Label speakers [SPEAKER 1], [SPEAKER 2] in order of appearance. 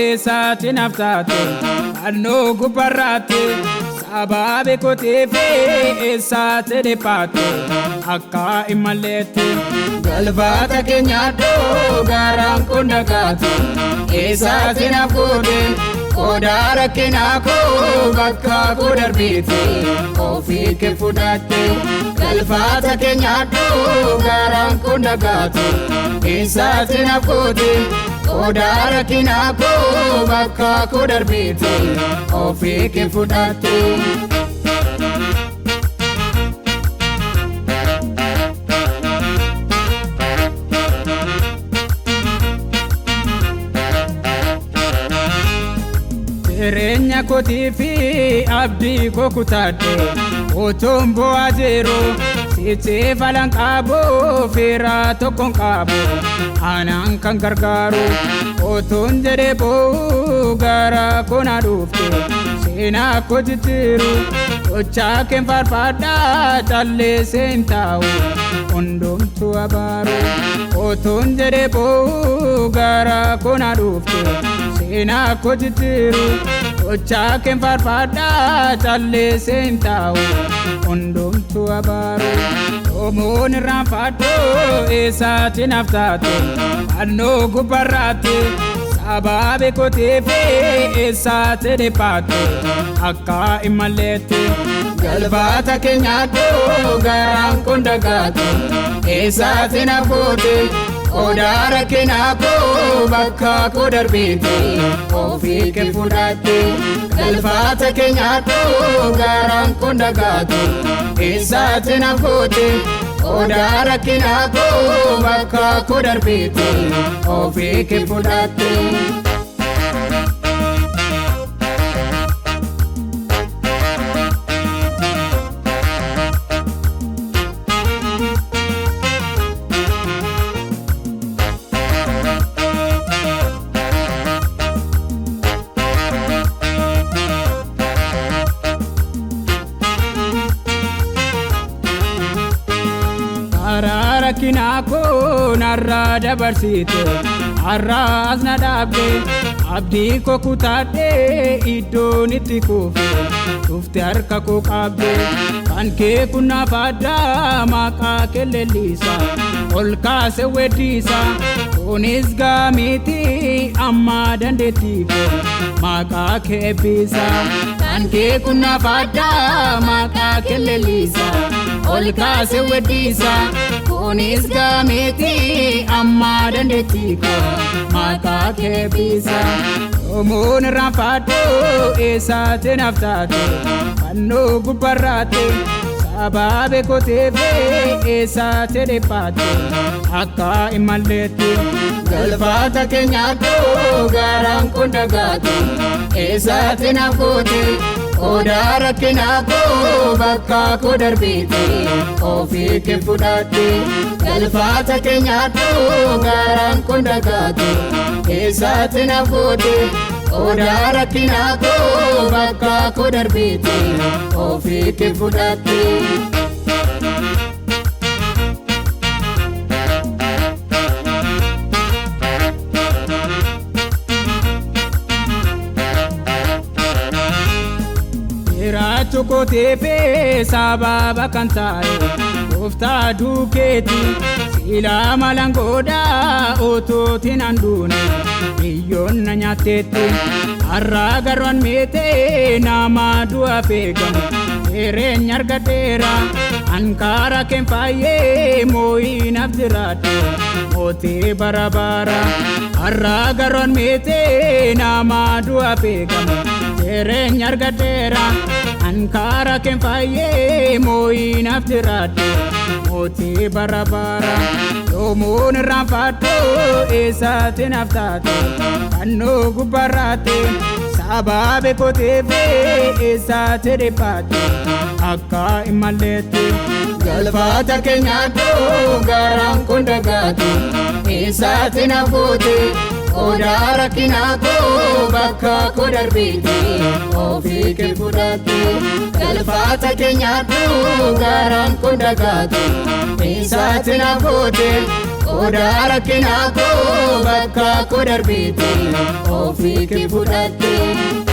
[SPEAKER 1] eessatti naaf taate fannoo gubbarraatti sababe koteefe eessatti dhiphatte akka hin malleetti galfata keenyaadhoo garaan kun dhagaate eessatti naaf goote Koda rakkina koo bakka koo darbiite ofii kee fudhatte galfata keenyaadhoo garaan kun dhagaate eessatti naaf goote Koda rakkina koo bakka koo darbiite ofii kee fudhatte. Jireenya kootii fi abdii koo kutadhe otoon bu'aa jiru sichee falan qabu fira tokkoon qabu anaan kan gargaaru otoon jedhee boo'u gara koona dhufte seenaa koo jijjiiru gochaa keen faarfadhaa calleessee hin taa'u hundumtuu abaaru otoon jedhee boo'u gara koona dhufte seenaa koo jijjiiru gochaa keen faarfadhaa calleessee hin taa'u hundumtuu abaaru dhoomoon irraanfadhoo eessatti naaf taate fannoo gubbarraatti sababe koteefe eessatti dhiphatte akka hin malleetti galfata keenyaadhoo garaan kun dhagaate eessatti naaf goote Koda rakkina koo bakka koo darbiite ofii kee fudhatte galfata keenyaadhoo garaan kun dhagaate eessatti naaf goote Koda rakkina koo bakka koo darbiite ofii kee fudhatte. Rakkina koo narraa dabarsite har'aas na dhaabde abdii koo kutadhee iddoon itti kufe dhufte harka koo qabde kan kee kun naaf addaa maqaa kee leellisa ol kaase weddisa kunis gaamiti amma dandeettii koo maqaa kee eebbisa kan kee kun naaf addaa maqaa kee leellisa ol kaase weddisa kunis gaamiti amma dandeettii koo maqaa kee eebbisa dhoomoon irraanfadhoo eessatti naaf taate fannoo gubbarraatti sababe koteefe eessatti dhiphatte akka hin malleetti galfata keenyaadhoo garaan kun dhagaate eessatti naaf goote Koda rakkina koo bakka koo darbiite ofii kee fudhatte galfata keenyaadhoo garaan kun dhagaate eessatti naaf goote Koda rakkina koo bakka koo darbiite ofii kee fudhatte. Jiraachuu kooteefe sababa kan taa'e gooftaa duukeeti silaa malaan godhaa otootiin handuune biyyoon na nyaatteetti har'aa garaan meetee nama du'a feegamu jireenya argadheera ankaara keen faayyee moo'ii naaf jiraadhe mootii bara bara har'aa garaan meetee nama du'a feegamu jireenya argadheera ankaara keen faayyee moo'ii naaf jiraadhe mootii bara bara dhoomoon irraanfadhoo eessatti naaf taate fannoo gubbarraatti sababe koteefe eessatti dhiphatte akka hin malleetti galfata keenyaadhoo garaan kun dhagaate eessatti naaf goote Koda rakkina koo bakka koo darbiite ofii kee fudhatte galfata keenyaadhoo garaan kun dhagaate eessatti naaf goote qoda rakkina koo bakka koo darbite ofii kee fudhatte.